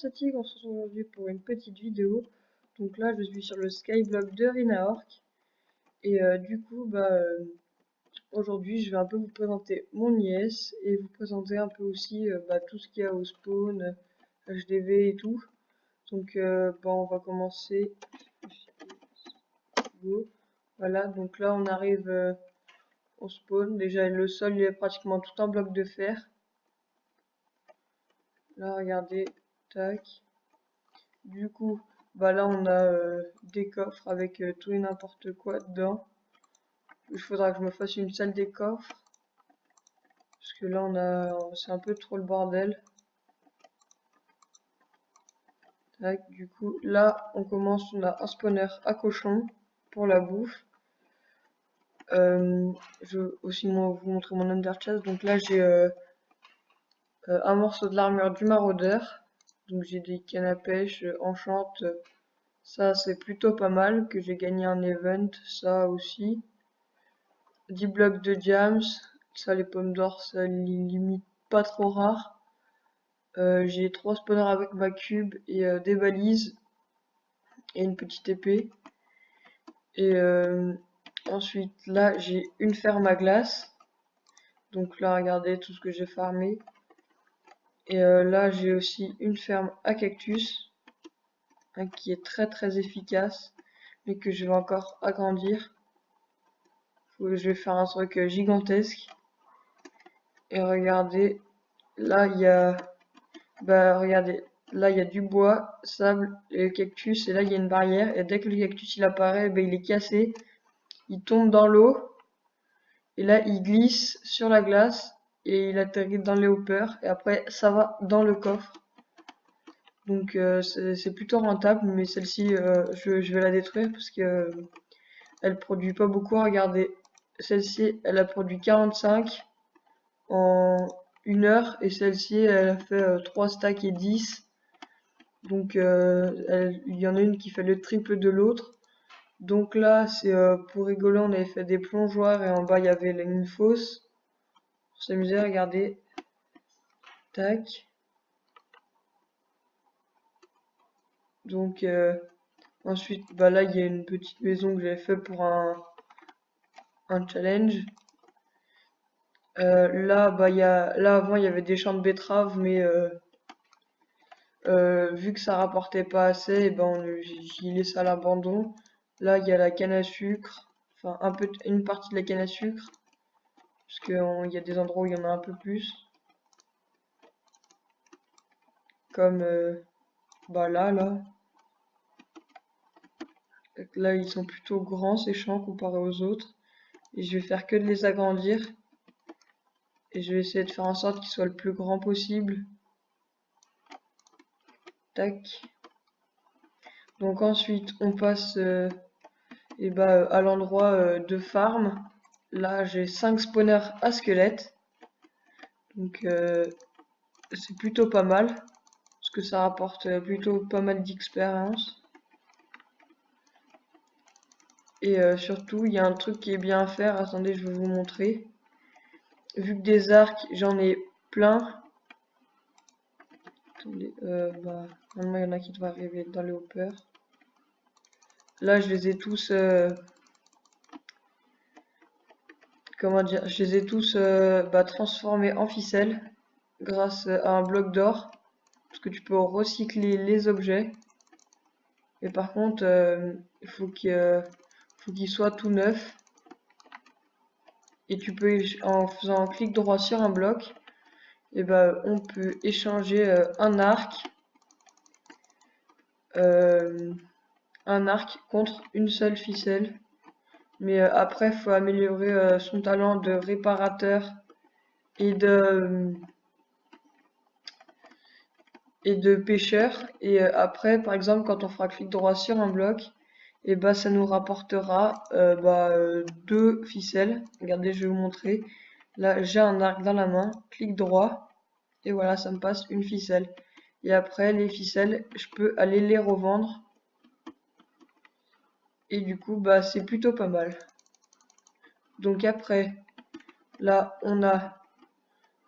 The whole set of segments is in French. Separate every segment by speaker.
Speaker 1: Satig, on se retrouve aujourd'hui pour une petite vidéo. Donc là je suis sur le Skyblock de Rinaork. Et du coup aujourd'hui je vais un peu vous présenter mon IS et vous présenter un peu aussi tout ce qu'il y a au spawn, HDV et tout. Donc on va commencer. Go. Voilà, donc là on arrive au spawn. Déjà le sol il est pratiquement tout en bloc de fer. Là regardez, tac. Du coup, là on a des coffres avec tout et n'importe quoi dedans. Il faudra que je me fasse une salle des coffres. Parce que là c'est un peu trop le bordel. Tac, du coup, là on commence, on a un spawner à cochon pour la bouffe. Je vais aussi vous montrer mon under chest. Donc là j'ai un morceau de l'armure du maraudeur. Donc j'ai des cannes à pêche, enchant. Ça c'est plutôt pas mal, que j'ai gagné un event, ça aussi. 10 blocs de diams, ça les pommes d'or, ça limite pas trop rare. J'ai 3 spawners avec ma cube et des balises et une petite épée. Et ensuite là j'ai une ferme à glace. Donc là regardez tout ce que j'ai farmé. Et là j'ai aussi une ferme à cactus, qui est très efficace, mais que je vais encore agrandir. Je vais faire un truc gigantesque. Et regardez, là il y a regardez, là il y a du bois, sable et cactus, et là il y a une barrière, et dès que le cactus il apparaît, il est cassé, il tombe dans l'eau, et là il glisse sur la glace et il atterrit dans les hoppers, et après ça va dans le coffre. Donc c'est plutôt rentable, mais celle-ci je vais la détruire parce que elle produit pas beaucoup. Regardez, celle-ci elle a produit 45 en 1 heure, et celle-ci elle a fait 3 stacks et 10. Donc il y en a une qui fait le triple de l'autre. Donc là c'est pour rigoler, on avait fait des plongeoires et en bas il y avait une fosse. Pour s'amuser, regardez. Tac. Donc ensuite là il y a une petite maison que j'avais fait pour un challenge. Là là avant il y avait des champs de betteraves, mais vu que ça rapportait pas assez, et j'ai laissé à l'abandon. Là il y a la canne à sucre, enfin une partie de la canne à sucre, parce qu'il y a des endroits où il y en a un peu plus, comme là ils sont plutôt grands ces champs comparés aux autres, et je vais faire que de les agrandir, et je vais essayer de faire en sorte qu'ils soient le plus grand possible. Tac. Donc ensuite on passe à l'endroit de farm. Là j'ai 5 spawners à squelettes, donc c'est plutôt pas mal parce que ça rapporte plutôt pas mal d'expérience. Et surtout il y a un truc qui est bien à faire. Attendez, je vais vous montrer. Vu que des arcs j'en ai plein. Attendez, maintenant il y en a qui doivent arriver dans les hoppers. Là je les ai tous comment dire, je les ai tous transformés en ficelle grâce à un bloc d'or, parce que tu peux recycler les objets. Et par contre il faut qu'il soit tout neuf, et tu peux, en faisant un clic droit sur un bloc, et on peut échanger un arc contre une seule ficelle. Mais après il faut améliorer son talent de réparateur et de pêcheur. Et après par exemple quand on fera clic droit sur un bloc, et ça nous rapportera 2 ficelles. Regardez, je vais vous montrer. Là j'ai un arc dans la main, clic droit, et voilà, ça me passe une ficelle. Et après les ficelles je peux aller les revendre, et du coup c'est plutôt pas mal. Donc après là on a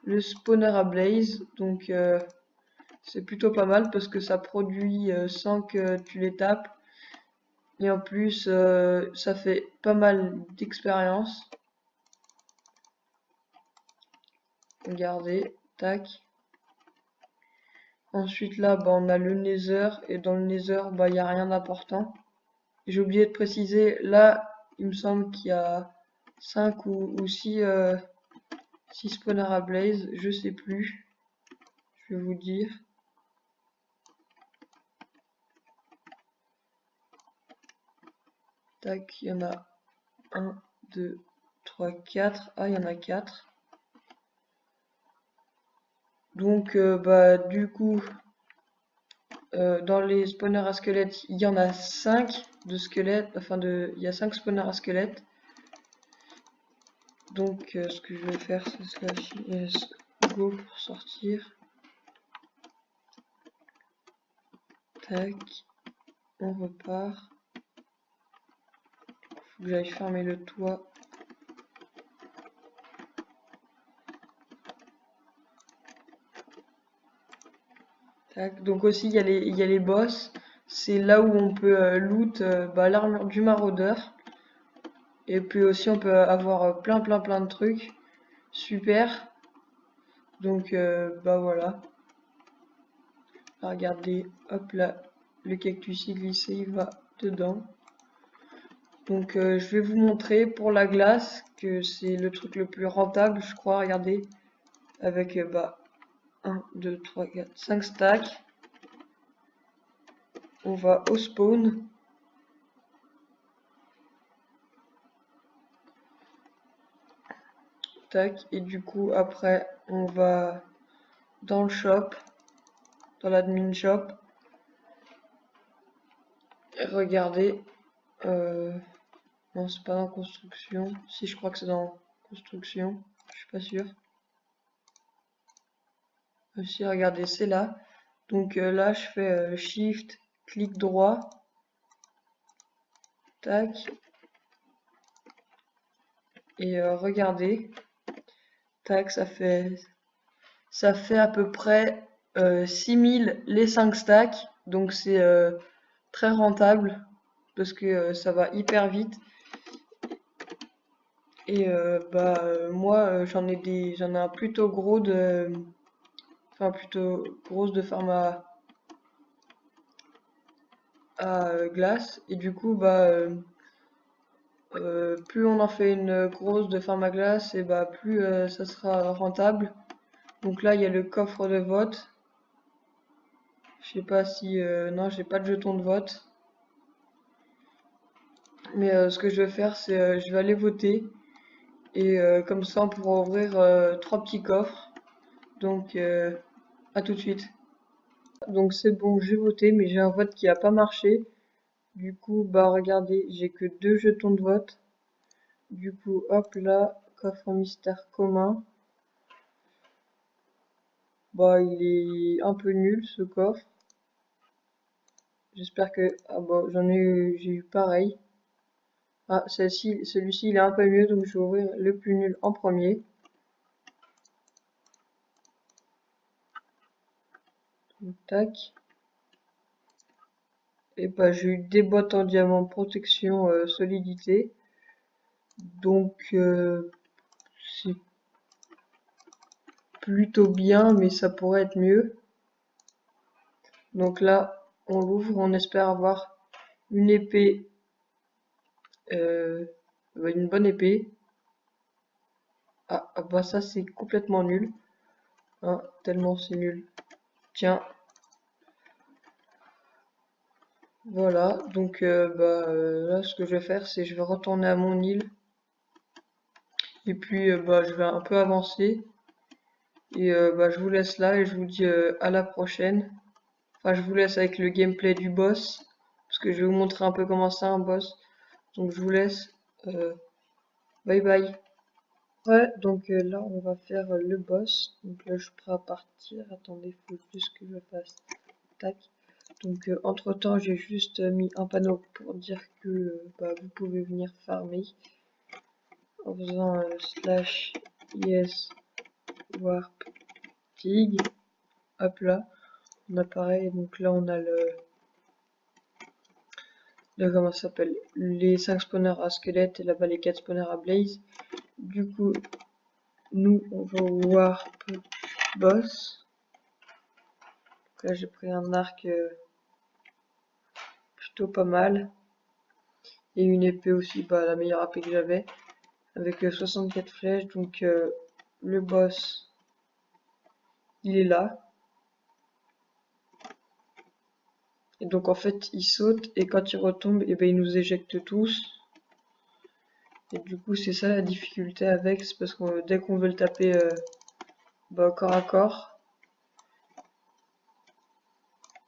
Speaker 1: le spawner à blaze. Donc c'est plutôt pas mal parce que ça produit sans que tu les tapes. Et en plus, ça fait pas mal d'expérience. Regardez, tac. Ensuite là, bah, on a le Nether, et dans le Nether, bah, il n'y a rien d'important. J'ai oublié de préciser, là, il me semble qu'il y a 5 ou 6 spawners à blaze, je sais plus, je vais vous dire. Tac, il y en a 1, 2, 3, 4. Ah, il y en a 4. Donc, bah, du coup, dans les spawners à squelettes, il y en a 5 de squelettes, il y a 5 spawners à squelettes. Donc, ce que je vais faire, c'est slash yes go pour sortir. Tac, on repart. Faut que j'aille fermer le toit. Tac. Donc aussi, il y a les boss. C'est là où on peut loot bah, l'armure du maraudeur. Et puis aussi, on peut avoir plein de trucs. Super. Donc, bah voilà. Regardez, hop là, le cactus il glisse et il va dedans. Donc je vais vous montrer pour la glace que c'est le truc le plus rentable, je crois. Regardez, avec bah 1, 2, 3, 4, 5 stacks. On va au spawn. Tac, et du coup après on va dans le shop, dans l'admin shop. Et regardez, non c'est pas dans construction. Si, je crois que c'est dans construction, je suis pas sûr. Aussi, regardez, c'est là. Donc là, je fais Shift, clic droit, tac, et regardez, tac, ça fait à peu près 6000 les 5 stacks. Donc c'est très rentable parce que ça va hyper vite. Et bah moi j'en ai un plutôt gros de, plutôt grosse de ferme à glace, et du coup bah plus on en fait une grosse de ferme à glace, et bah plus ça sera rentable. Donc là il y a le coffre de vote. Je sais pas si non, j'ai pas de jeton de vote. Mais ce que je vais faire, c'est je vais aller voter, et comme ça on pourra ouvrir 3 petits coffres. Donc à tout de suite. Donc c'est bon, j'ai voté, mais j'ai un vote qui a pas marché. Du coup, bah regardez, j'ai que 2 jetons de vote. Du coup, hop là, coffre mystère commun. Bah il est un peu nul ce coffre. J'espère que... Ah bah j'ai eu pareil. Ah, celui-ci il est un peu mieux, donc je vais ouvrir le plus nul en premier. Donc, tac. Et bah j'ai eu des bottes en diamant protection solidité. Donc c'est plutôt bien, mais ça pourrait être mieux. Donc là, on l'ouvre, on espère avoir une épée, une bonne épée. Ah bah ça c'est complètement nul, hein, tellement c'est nul. Tiens, voilà. Donc là, ce que je vais faire, c'est je vais retourner à mon île, et puis bah je vais un peu avancer, et bah je vous laisse là, et je vous dis à la prochaine. Enfin, je vous laisse avec le gameplay du boss, parce que je vais vous montrer un peu comment c'est un boss. Donc je vous laisse. Bye bye. Ouais, donc là on va faire le boss. Donc là je suis prêt à partir. Attendez, faut juste que je fasse. Tac. Donc entre temps j'ai juste mis un panneau pour dire que bah, vous pouvez venir farmer en faisant slash yes warp tig. Hop là. on a pareil, donc là on a comment ça s'appelle, les 5 spawners à squelette et là-bas les 4 spawners à blaze. Du coup, nous on va warp boss. Donc là j'ai pris un arc plutôt pas mal. Et une épée aussi, bah la meilleure épée que j'avais. Avec 64 flèches, donc le boss, il est là. Et donc en fait, il saute et quand il retombe, et ben il nous éjecte tous. Et du coup, c'est ça la difficulté avec, c'est parce que dès qu'on veut le taper corps à corps,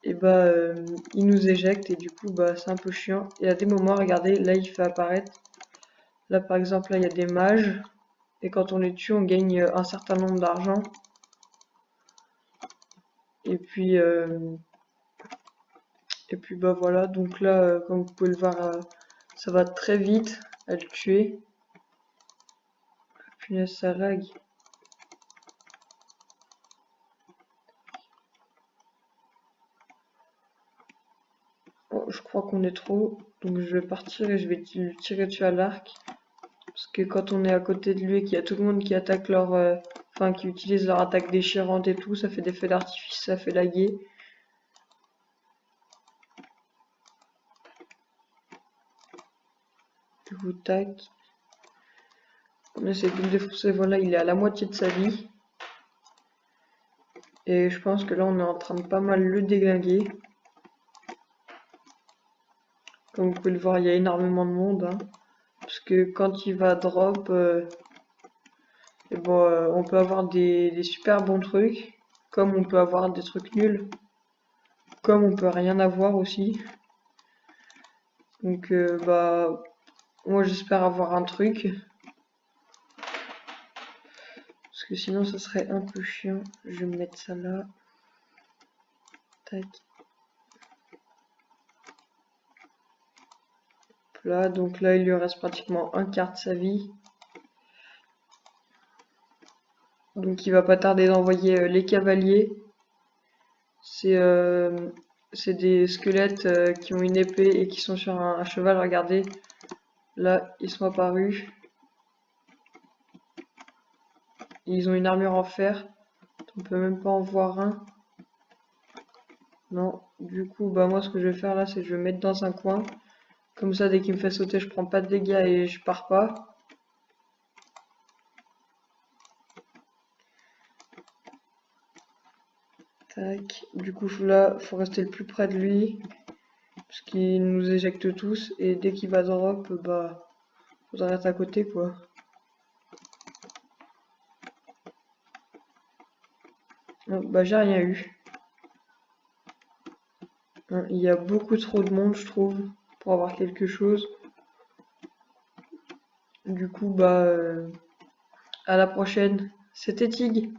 Speaker 1: et bah il nous éjecte et du coup bah c'est un peu chiant. Et à des moments, regardez, là il fait apparaître. Là par exemple, là il y a des mages. Et quand on les tue, on gagne un certain nombre d'argent. Et puis bah voilà, donc là comme vous pouvez le voir, ça va très vite à le tuer. Punaise, ça lag. Oh, je crois qu'on est trop, donc je vais partir et je vais lui tirer dessus à l'arc. Parce que quand on est à côté de lui et qu'il y a tout le monde qui attaque leur... enfin, qui utilise leur attaque déchirante et tout, ça fait des feux d'artifice, ça fait laguer. Du coup, tac. On essaie de le défoncer, voilà, il est à la moitié de sa vie. Et je pense que là, on est en train de pas mal le déglinguer. Comme vous pouvez le voir, il y a énormément de monde. Hein. Parce que quand il va drop, et bon, on peut avoir des super bons trucs. Comme on peut avoir des trucs nuls. Comme on peut rien avoir aussi. Donc, bah, moi j'espère avoir un truc. Parce que sinon, ça serait un peu chiant. Je vais me mettre ça là. Tac. Là, donc là, il lui reste pratiquement un quart de sa vie. Donc il va pas tarder d'envoyer les cavaliers. C'est des squelettes qui ont une épée et qui sont sur un cheval. Regardez, là ils sont apparus. Ils ont une armure en fer. On peut même pas en voir un. Non, du coup bah moi ce que je vais faire là c'est que je vais me mettre dans un coin. Comme ça dès qu'il me fait sauter je prends pas de dégâts et je pars pas. Tac. Du coup là faut rester le plus près de lui. Parce qu'il nous éjecte tous et dès qu'il va drop, bah faudra être à côté quoi. Non, bah j'ai rien eu. Il y a beaucoup trop de monde je trouve pour avoir quelque chose. Du coup bah à la prochaine. C'était Tig.